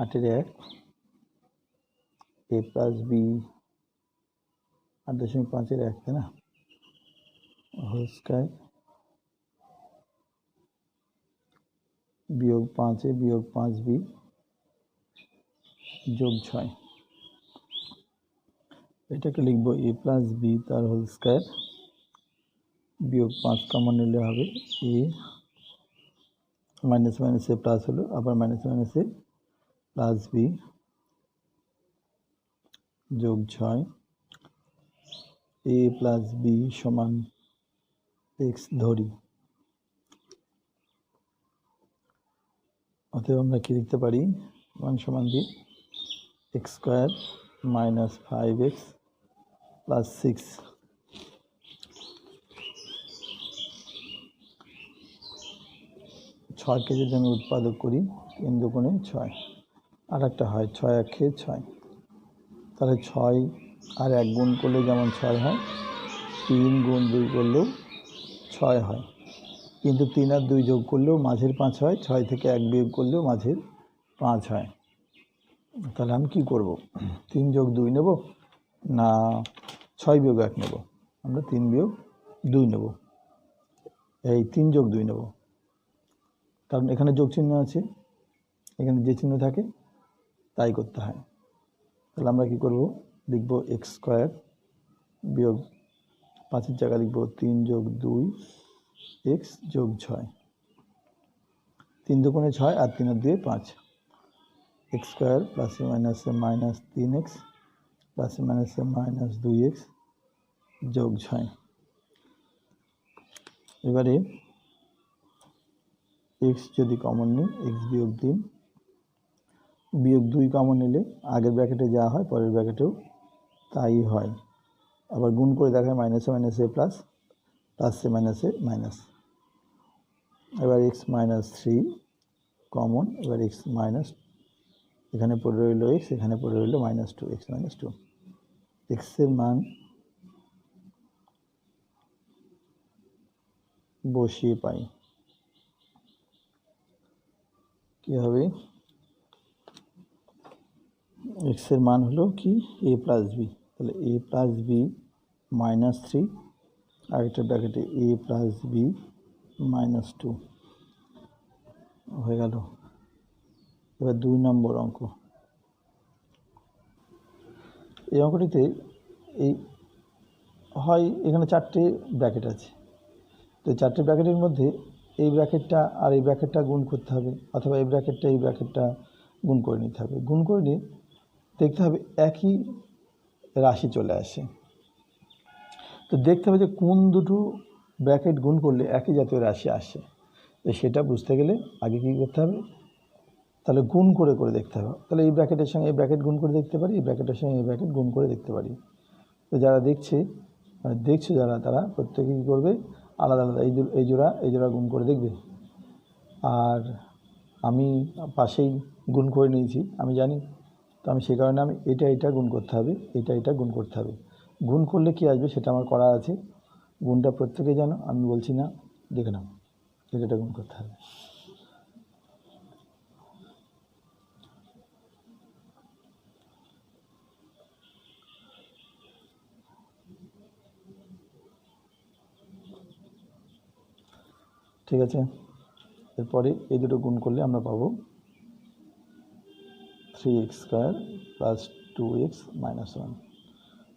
8 1 a plus B 8.5 1 তাই না whole square বিয়োগ 5 a বিয়োগ 5 b যোগ 6 এটাকে লিখব a প্লাস বি তার হোল স্কয়ার বিয়োগ 5 কমন নিলে হবে a minus minus a plus হলো আবার minus minus a plus b যোগ 6 a প্লাস b সমান x ধরি অতএব আমরা কি লিখতে পারি 1 সমান b x square minus 5x plus 6 6 কে যদি আমি উৎপাদক করি 3 দুগুণে 6 আর একটা হয় 6 1 6 তাহলে 6 আর 1 গুণ করলে যেমন 6 হয় 3 গুণ 2 করলেও 6 হয় কিন্তু 3 আর 2 যোগ করলেও মাঝের 5 হয় 6 থেকে 1 বিয়োগ করলেও মাঝের 5 হয় তাহলে আমি কি করব 3 যোগ 2 নেব না 6 বিয়োগ 1 নেব আমরা 3 বিয়োগ 2 নেব এই 3 যোগ 2 নেব কারণ এখানে যোগ চিহ্ন আছে এখানে যে চিহ্ন থাকে তাই করতে হয় তাহলে আমরা কি করব লিখব x স্কয়ার বিয়োগ 5 এর জায়গায় লিখব 3 যোগ 2 x যোগ 6 3 দুগুণে 6 আর 3 আর 2 5 x square plus minus minus 3x plus minus minus 2x যোগ 6 এবারে x যদি কমন নিই x বিয়োগ 3 বিয়োগ 2 কমন নিলে আগের ব্র্যাকেটে যা হয় পরের ব্র্যাকেটেও তাই হয় আবার গুণ করে দেখায় মাইনাসে মাইনাসে প্লাস প্লাসে মাইনাসে মাইনাস এবার x মাইনাস 3 কমন এবার x মাইনাস এখানে পড়ে রইল x এখানে পড়ে রইল মাইনাস 2 x মাইনাস 2 x এর মান বসিয়ে পাই কি হবে x এর মান হলো কি a প্লাস b তাহলে a প্লাস b মাইনাস 3 আর একটা ব্র্যাকেটে a প্লাস b মাইনাস 2 হয়ে গেল এবার 2 নম্বর অঙ্ক এই অঙ্কটিতে এই হয় এখানে 4টে ব্র্যাকেট আছে তো 4টে ব্র্যাকেটের মধ্যে এই ব্র্যাকেটটা আর এই ব্র্যাকেটটা গুণ করতে হবে অথবা এই ব্র্যাকেটটা গুণ করে নিতে হবে গুণ করে নিয়ে দেখতে হবে একই রাশি চলে আসে তো দেখতে হবে যে কোন দুটো ব্র্যাকেট গুণ করলে একই জাতীয় রাশি আসে তো সেটা বুঝতে গেলে আগে কী করতে হবে তাহলে গুণ করে করে দেখতে হবে তাহলে এই ব্র্যাকেটের সঙ্গে এই ব্র্যাকেট গুণ করে দেখতে পারি এই ব্র্যাকেটের সঙ্গে এই ব্র্যাকেট গুণ করে দেখতে পারি তো যারা দেখছে যারা তারা প্রত্যেকে কী করবে আলাদা আলাদা এই জোড়া গুণ করে দেখবে আর আমি পাশেই গুণ করে নিয়েছি আমি জানি তো আমি সেই কারণে আমি এটা গুণ করতে হবে এটা গুণ করতে হবে গুণ করলে কি আসবে সেটা আমার করা আছে গুণটা প্রত্যেকে জানো আমি বলছি না দেখে নাও এটা গুণ করতে হবে ঠিক আছে এরপরে এই দুটো গুণ করলে আমরা পাবো 3x square plus 2x minus 1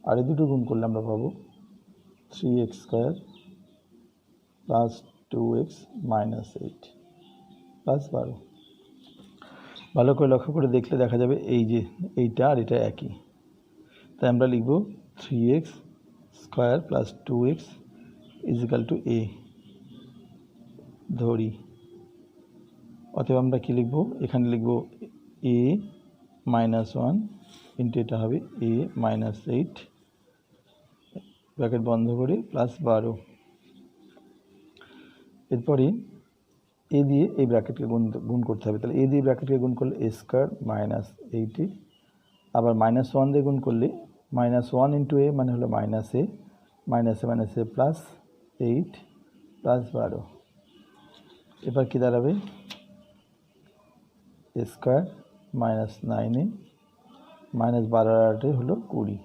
আর এই দুটো গুণ করলে আমরা পাবো 3x square plus 2x minus 8 plus 12 ভালো করে লক্ষ্য করে দেখলে দেখা যাবে এই যে এইটা আর এটা একই তাই আমরা লিখব 3x square plus 2x is equal to a ধরি অতএব আমরা কি লিখব এখানে লিখব a মাইনাস 1 ইন্টু এটা হবে a মাইনাস 8 ব্র্যাকেট বন্ধ করে প্লাস 12 এরপরে a দিয়ে এই ব্র্যাকেটকে গুণ করতে হবে তাহলে a দিয়ে ব্র্যাকেটকে গুণ করলে a স্কয়ার মাইনাস 8 আবার মাইনাস 1 দিয়ে গুণ করলে মাইনাস 1 ইন্টু a মানে হলো minus a minus a plus 8 plus 12 এবার কি দাঁড়াবে a স্কয়ার -9 -12 আর 8 হলো 20।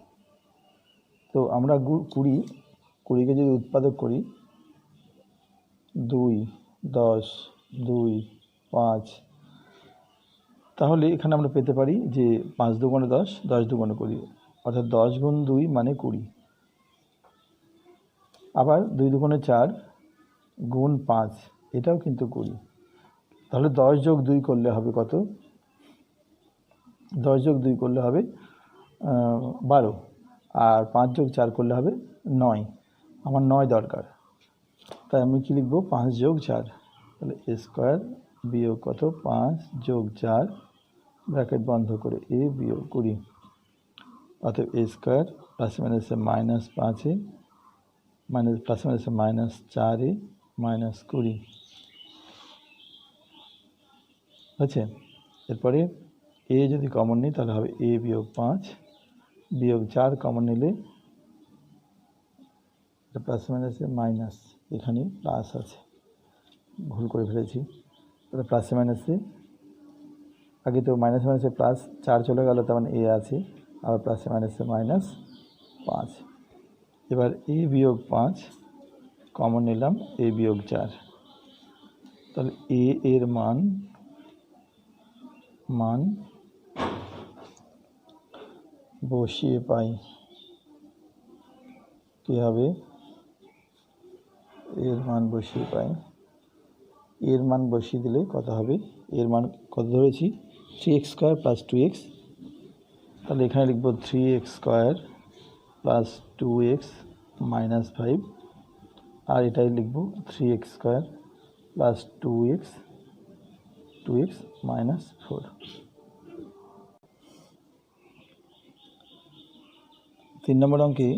তো আমরা 20কে যদি উৎপাদক করি 2, 10, 2, 5, তাহলে এখানে আমরা পেতে পারি যে 5 দুগুণে 10, 10 দুগুণে 20, অর্থাৎ 10 গুণ 2 মানে 20। আবার 2 দুগুণে 4 গুণ 5, এটাও কিন্তু 20। তাহলে 10 যোগ 2 করলে হবে কত? 10 যোগ 2 করলে হবে 12, আর 5 যোগ 4 করলে হবে 9। আমার 9 দরকার, তাই আমি কি লিখব? 5 যোগ 4। তাহলে a স্কোয়ার বিয়োগ কত? 5 যোগ 4 ব্র্যাকেট বন্ধ করে a বিয়োগ 20, অতএব a স্কোয়ার প্লাস মাইনাসে -5a প্লাস মাইনাসে -4a -20 হচ্ছে। এরপরে a যদি কমন নিই তাহলে হবে a বিয়োগ 5 বিয়োগ 4 কমন নিলে প্লাস মাইনাসে মাইনাস, এখানে প্লাস আছে, ভুল করে ফেলেছি। তাহলে প্লাসে মাইনাসে, আগে তো মাইনাস মাইনাসে প্লাস 4 চলে গেল, তার মানে a আছে, আবার প্লাসে মাইনাসে -5। এবার a বিয়োগ 5 কমন নিলাম, a বিয়োগ 4। তাহলে a এর মান বসিয়ে পাই কি হবে? এর মান বসিয়ে পাই, এর মান বসিয়ে দিলে কত হবে? এর মান কত ধরেছি? 3x square plus 2x। তাহলে এখানে লিখব 3x square plus 2x minus 5, আর এটাই লিখব 3x square plus 2x minus 4। 3 নম্বর অঙ্কে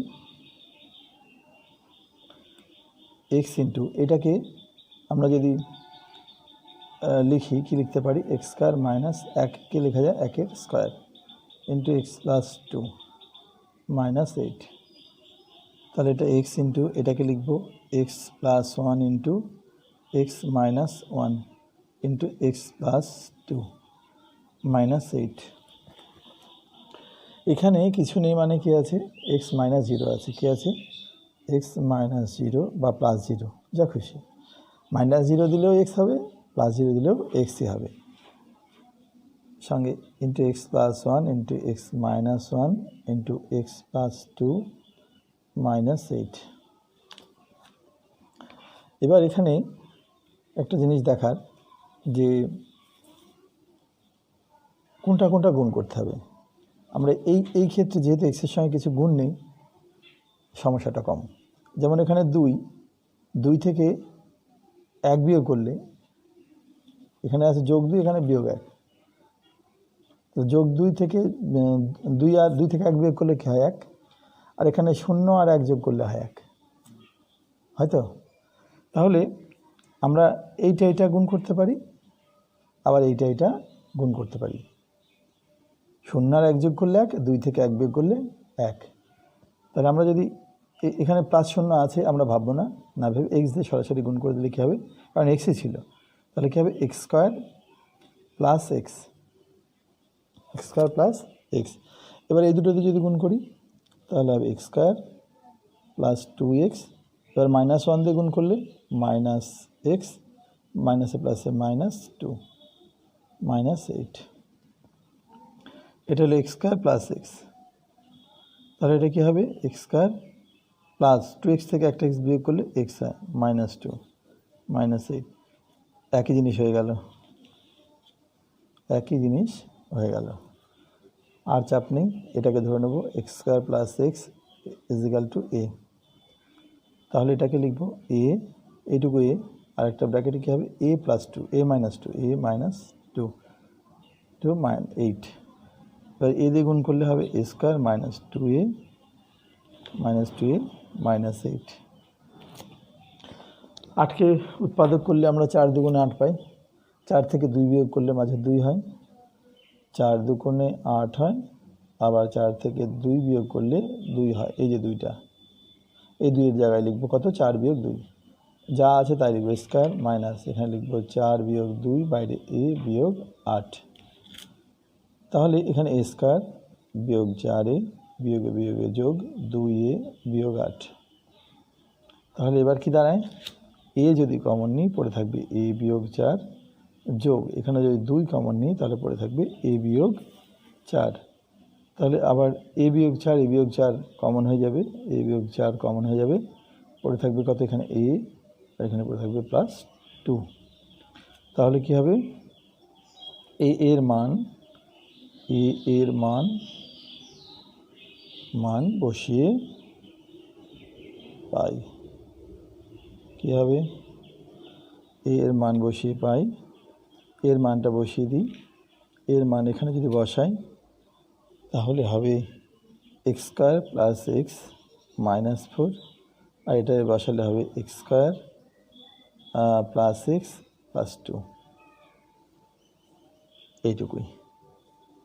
x ইন্টু, এটাকে আমরা যদি লিখি, কি লিখতে পারি? x স্কোয়ার মাইনাস 1কে লেখা যায় 1 এর square into x plus 2 minus 8। তাহলে এটা x ইন্টু, এটাকে লিখব x plus 1 into x minus 1 into x plus 2 minus 8। এখানে কিছু নেই, মানে কি আছে? x মাইনাস 0 আছে। কি আছে? x মাইনাস 0 বা প্লাস 0, যা খুশি। -0 দিলেও x হবে, +0 দিলেও xই হবে। সঙ্গে into x plus 1 into x minus 1 into x plus 2 minus 8। এবার এখানে একটা জিনিস দেখার, যে কোনটা কোনটা গুণ করতে হবে। আমরা এই ক্ষেত্রে যেহেতু এক্সের সঙ্গে কিছু গুণ নেই, সমস্যাটা কম। যেমন এখানে 2 থেকে 1 বিয়োগ করলে, এখানে আছে যোগ 2, এখানে বিয়োগ 1। তো যোগ 2 থেকে 2 আর 2 থেকে 1 বিয়োগ করলে কি হয়? 1। আর এখানে 0 আর 1 যোগ করলে হয় 1, হয়তো? তাহলে আমরা এইটা গুণ করতে পারি, আবার এইটা গুণ করতে পারি। 0 আর 1 যোগ করলে 1, 2 থেকে 1 বিয়োগ করলে 1। তাহলে আমরা যদি এখানে প্লাস 0 আছে, আমরা ভাববো না ভেবে x দিয়ে সরাসরি গুণ করে দিলে কী হবে? কারণ এক্সই ছিল। তাহলে কী হবে? x square plus x plus x. এবার এই দুটোতে যদি গুণ করি তাহলে হবে x স্কোয়ার প্লাস 2x। এবার -1 দিয়ে গুণ করলে -x, মাইনাসে প্লাসে -2 মাইনাস 8। এটা হলো x স্কোয়ার প্লাস এক্স। তাহলে এটা কী হবে? x স্কোয়ার প্লাস 2x থেকে একটা x বিয়োগ করলে x হয় -2 মাইনাস 8। একই জিনিস হয়ে গেল, আর চাপ নেই। এটাকে ধরে নেব x square plus X is equal to a। তাহলে এটাকে লিখব a, এইটুকু a, আর একটা ব্র্যাকেটে কী হবে? a plus 2, a minus 2 8। এবার a দিয়ে গুণ করলে হবে a square minus 2a minus 8। 8কে উৎপাদক করলে আমরা 4 দুগুণে 8 পাই। 4 থেকে 2 বিয়োগ করলে মাঝে 2 হয়, 4 দুগুণে 8 হয়। আবার 4 থেকে 2 বিয়োগ করলে 2 হয়। এই যে 2টা, এই 2 এর জায়গায় লিখবো কত? 4 বিয়োগ 2, যা আছে তাই লিখবো স্কোয়ার মাইনাস, এখানে লিখবো 4 বিয়োগ 2 বাইরে a বিয়োগ 8। তাহলে এখানে এ স্কোয়ার বিয়োগ 4a বিয়োগে বিয়োগে যোগ 2a বিয়োগ 8। তাহলে এবার কি দাঁড়ায়, এ যদি কমন নিই পড়ে থাকবে এ বিয়োগ 4 যোগ এখানে যদি 2 কমন নিই তাহলে পড়ে থাকবে এ বিয়োগ 4। তাহলে আবার এ বিয়োগ 4 এ বিয়োগ 4 কমন হয়ে যাবে, এ বিয়োগ 4 কমন হয়ে যাবে, পড়ে থাকবে কত এখানে এ আর এখানে পড়ে থাকবে +2। তাহলে কি হবে, এর মান এর মান বসিয়ে পাই কি হবে, এর মান বসিয়ে পাই, এর মানটা বসিয়ে দিই, এর মান এখানে যদি বসাই তাহলে হবে x² + x - 4 আর এটা বসালে হবে x² + x + 2। এইটুকুই,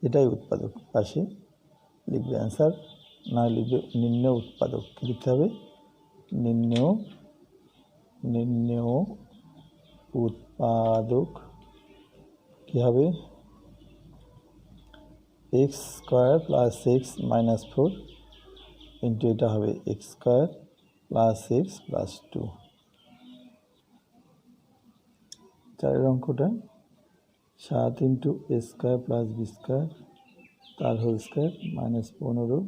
এটাই উৎপাদক। পাশে লিখবে অ্যান্সার, না লিখবে নির্ণেয় উৎপাদক। লিখতে হবে নির্ণেয় উৎপাদক কী হবে, x² + x - 4 ইন্টু এটা হবে x² + x + 2। চারের অঙ্কটা 7 ইন্টু a² + b² তার হোল স্কোয়ার -15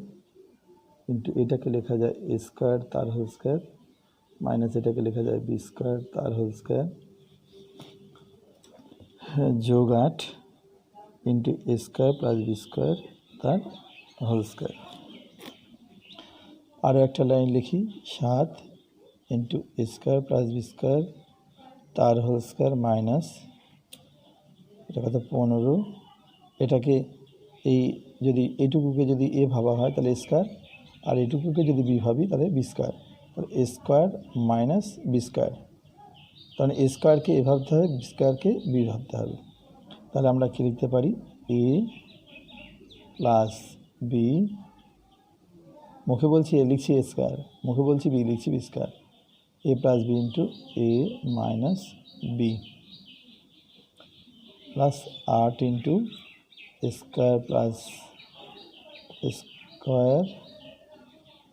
ইন্টু এটাকে লেখা যায় a² তার হোল স্কোয়ার মাইনাস এটাকে লেখা যায় b² তার হোল স্কোয়ার যোগ 8 ইন্টু a² + b² তার হোল স্কোয়ার। আরও একটা লাইন লিখি, 7 ইন্টু a² + b² তার হোল স্কোয়ার মাইনাস এটা কত 15, এটাকে এই যদি এইটুকুকে যদি এ ভাবা হয় তাহলে স্কোয়ার আর এইটুকুকে যদি বি ভাবি তাহলে বি স্কোয়ার, তাহলে a² - b²। তাহলে a² এ ভাবতে হবে, b² বি ভাবতে হবে। তাহলে আমরা কী লিখতে পারি, a প্লাস বি, মুখে বলছি এ লিখছি a², মুখে বলছি বি লিখছি b², a plus B into a minus B plus 8 into a² plus a²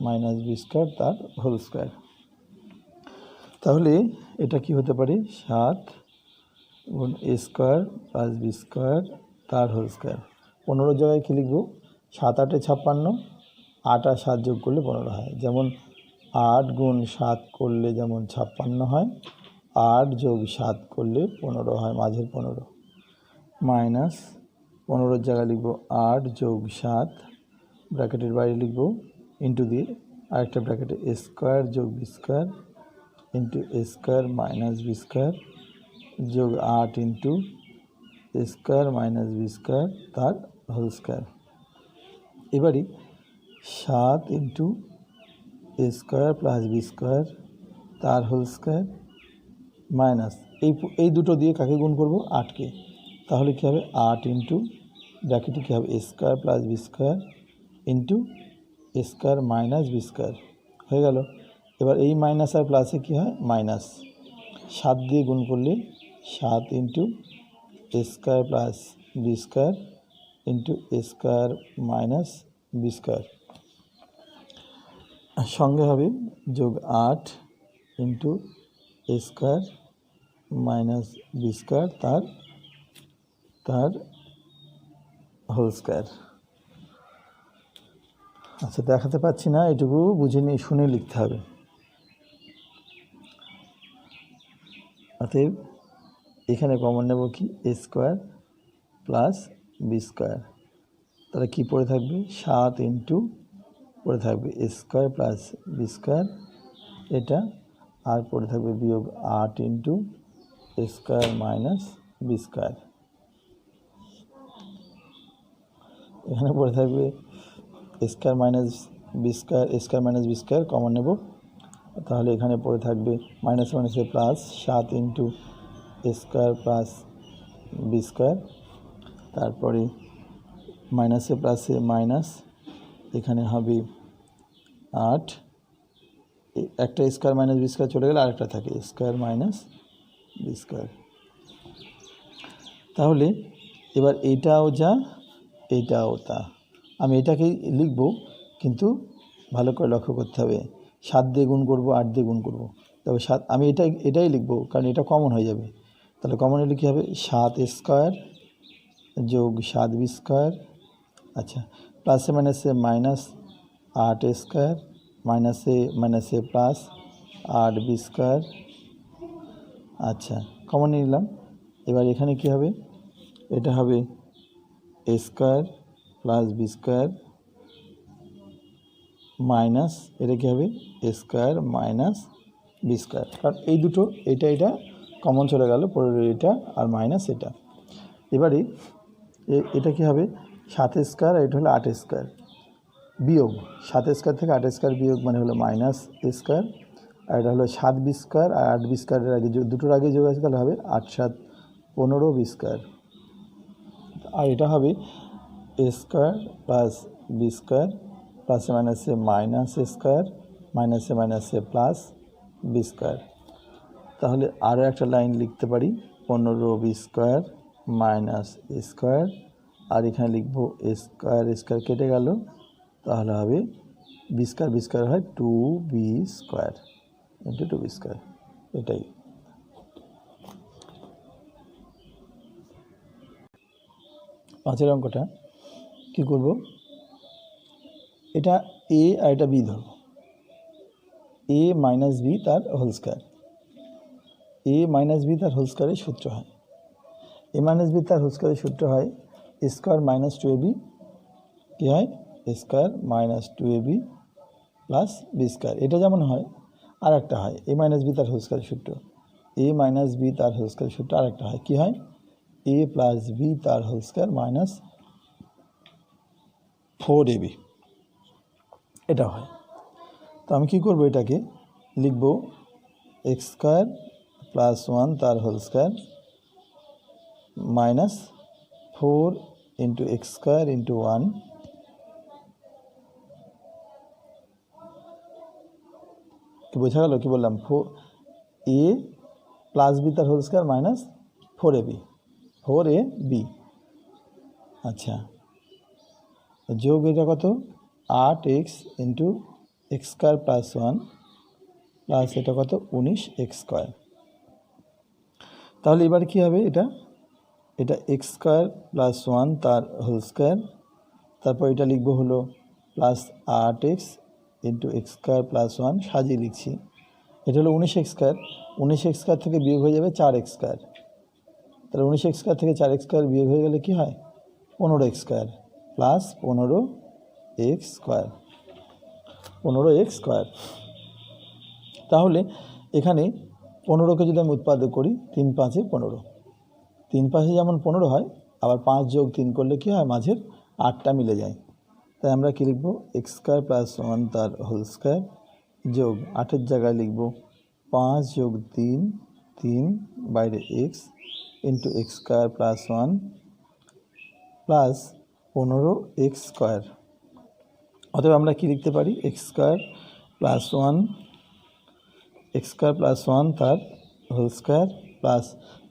minus b² তার হোল স্কোয়ার। তাহলে এটা কি হতে পারে, 7 গুণ a² প্লাস b² তার হোল স্কোয়ার। 15 জায়গায় কী লিখব, 7 8 56, 8 আর 7 যোগ করলে 15 হয়। যেমন 8 গুণ 7 করলে যেমন 56 হয়, 8 যোগ 7 করলে 15 হয়, মাঝের 15 মাইনাস 15 জায়গায় লিখব 8 যোগ 7 ব্র্যাকেটের বাইরে লিখব ইন্টু দিয়ে আরেকটা ব্র্যাকেটে a² যোগ b² into a² minus b² যোগ 8 ইন্টু a² মাইনাস b² তার হোল স্কোয়ার। এবারে 7 ইন্টু a² প্লাস b² তার হোল স্কোয়ার মাইনাস এই দুটো দিয়ে কাকে গুণ করব, 8কে। তাহলে কী হবে, 8 ইন্টু ব্র্যাকেটে কী হবে a² plus b² into a² minus b² হয়ে গেল। এবার এই মাইনাস আর প্লাসে কী হয়, মাইনাস 7 দিয়ে গুণ করলে 7 into a² plus b² into a² minus b², সঙ্গে হবে যোগ 8 ইন্টু a² মাইনাস b² তার হোল স্কোয়ার। আচ্ছা, দেখাতে পাচ্ছি না, এটুকু বুঝে নিয়ে শুনে লিখতে হবে। অতএব এখানে কমন নেব কি, a² প্লাস b², তাহলে কী পড়ে থাকবে, 7 ইন্টু পড়ে থাকবে a² প্লাস b² এটা, আর পড়ে থাকবে বিয়োগ 8 ইন্টু a² মাইনাস b²। এখানে পড়ে থাকবে a² মাইনাস b² কমন নেব, তাহলে এখানে পড়ে থাকবে মাইনাস মাইনাসে plus 7 into a² plus b², তারপরে মাইনাসে প্লাসে মাইনাস, এখানে হবে 8, একটা a² মাইনাস b² চলে গেলে আরেকটা থাকে a² মাইনাস b²। তাহলে এবার এইটাও যা এইটাও তা। আমি এটাকেই লিখব, কিন্তু ভালো করে লক্ষ্য করতে হবে। 7 দিয়ে গুণ করবো, 8 দিয়ে গুণ করবো, তবে আমি এটাই লিখবো, কারণ এটা কমন হয়ে যাবে। তাহলে কমন হলে কী হবে, 7 স্কোয়ার যোগ 7 বি স্কোয়ার, আচ্ছা, প্লাসে মাইনাসে মাইনাস 8 স্কোয়ার, মাইনাসে প্লাস 8 বি স্কোয়ার, আচ্ছা, কমন নিলাম। এবার এখানে কি হবে, এটা হবে A square plus B square minus, এটা কী হবে A square minus B square, কারণ এই দুটো এটা কমন চলে গেল, পরের এটা আর মাইনাস এটা। এবারে এটা কী হবে, 7 স্কোয়ার আর এটা হলো 8 স্কোয়ার বিয়োগ 7 স্কোয়ার থেকে 8 স্কোয়ার বিয়োগ মানে হলো মাইনাস স্কোয়ার, আর এটা হলো 7 বি স্কোয়ার আর 8 বি স্কোয়ারের আগে দুটোর আগে যোগ আছে, তাহলে হবে 8 7 15 বি স্কোয়ার, আর এটা হবে A square plus B square প্লাসে মাইনাসে মাইনাস স্কোয়ার, মাইনাসে প্লাস বি স্কোয়ার। তাহলে আরও একটা লাইন লিখতে পারি, 15 বি স্কোয়ার মাইনাস স্কোয়ার, আর এখানে লিখব স্কোয়ার কেটে গেল, তাহলে হবে বি স্কোয়ার হয় 2b square into 2b square. এটাই পাঁচের অঙ্কটা কী করব, এটা এ আর এটা বি ধরব, এ মাইনাস বি তার whole square, A minus B তার হোল স্কোয়ারের সূত্র হয়, এ মাইনাস বি তার হোল স্কোয়ারের সূত্র হয় এ স্কোয়ার মাইনাস 2ab, কী হয় A square minus 2ab plus B square. এটা যেমন হয়, আর একটা হয় এ মাইনাস বি তার হোল স্কোয়ারের সূত্র, এ মাইনাস বি তার হোল স্কোয়ারের সূত্র আর একটা হয়, কী হয় এ প্লাস বি তার হোল স্কোয়ার মাইনাস 4ab, এটা হয়। তো আমি কী করবো, এটাকে লিখব এক্স স্কোয়ার প্লাস 1 তার whole square minus 4 into X square into 1, কি বোঝা গেল, কী বললাম, এ প্লাস বি তার হোল স্কোয়ার মাইনাস 4ab, আচ্ছা, যোগ এটা কত 8x into X square plus 1 plus এটা কত 19x স্কোয়ার। তাহলে এবার কী হবে, এটা এক্স স্কোয়ার প্লাস 1 তার হোল স্কোয়ার, তারপর এটা লিখবো হলো plus 8x into X square plus 1, সাজিয়ে লিখছি, এটা হলো 19x স্কোয়ার, 19x স্কোয়ার থেকে বিয়োগ হয়ে যাবে 4x স্কোয়ার, তাহলে 19x স্কোয়ার থেকে 4x স্কোয়ার বিয়োগ হয়ে গেলে কী হয় 15x square plus 15x square. তাহলে এখানে 15কে যদি আমি উৎপাদক করি, 3 5 15, 3 5 যেমন 15 হয়, আবার 5 যোগ 3 করলে কী হয় মাঝের 8টা মিলে যায়, তাই আমরা কী লিখব এক্স স্কোয়ার প্লাস 1 তার হোল স্কোয়ার যোগ 8-এর জায়গায় লিখব 5 যোগ 3, 3 বাইরে x into X square plus 1 plus 15x square. অতএব আমরা কী লিখতে পারি, এক্স স্কোয়ার প্লাস 1 তার হোল স্কোয়ার প্লাস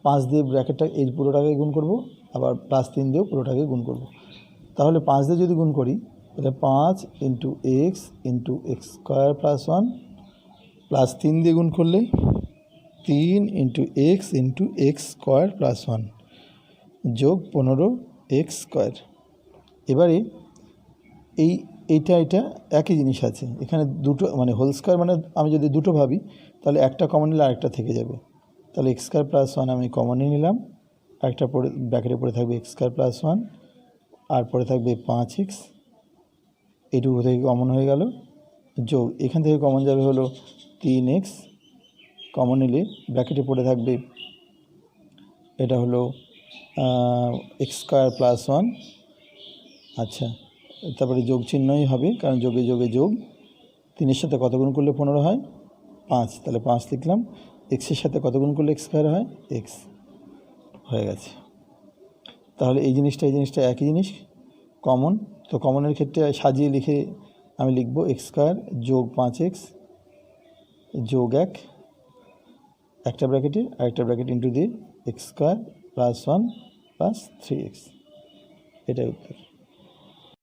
5 দিয়ে ব্র্যাকেটটা এই পুরোটাকে গুণ করব, আবার প্লাস 3 দিয়েও পুরোটাকে গুণ করব। তাহলে 5 দিয়ে যদি গুণ করি, তাহলে 5 into X square plus 1 plus 3 দিয়ে গুণ করলে 3 ইন্টু এক্স স্কোয়ার প্লাস 1 যোগ 15x স্কোয়ার। এবারে এইটা একই জিনিস আছে, এখানে দুটো মানে হোল স্কোয়ার, মানে আমি যদি দুটো ভাবি তাহলে একটা কমন নিলে আরেকটা থেকে যাবে, তাহলে এক্স স্কোয়ার প্লাস 1 আমি কমনই নিলাম, আরেকটা পরে ব্র্যাকেটে পড়ে থাকবে এক্স স্কোয়ার প্লাস 1, আর পরে থাকবে 5x, এইটুকু থেকে কমন হয়ে গেল, যোগ এখান থেকে কমন যাবে হলো 3x, কমন নিলে ব্র্যাকেটে পড়ে থাকবে এটা হলো এক্স স্কোয়ার প্লাস 1, আচ্ছা, তারপরে যোগ চিহ্নই হবে, কারণ যোগে যোগ, 3-এর সাথে কত গুণ করলে 15 হয় 5, তাহলে 5 লিখলাম, এক্সের সাথে কত গুণ করলে এক্স স্কোয়ার হয় এক্স, হয়ে গেছে। তাহলে এই জিনিসটা একই জিনিস কমন, তো কমনের ক্ষেত্রে সাজিয়ে লিখে আমি লিখব এক্স স্কোয়ার যোগ 5x যোগ 1, একটা ব্র্যাকেটে আরেকটা ব্র্যাকেট ইন্টু দিয়ে x square plus 1 plus 3x, এটাই উত্তর।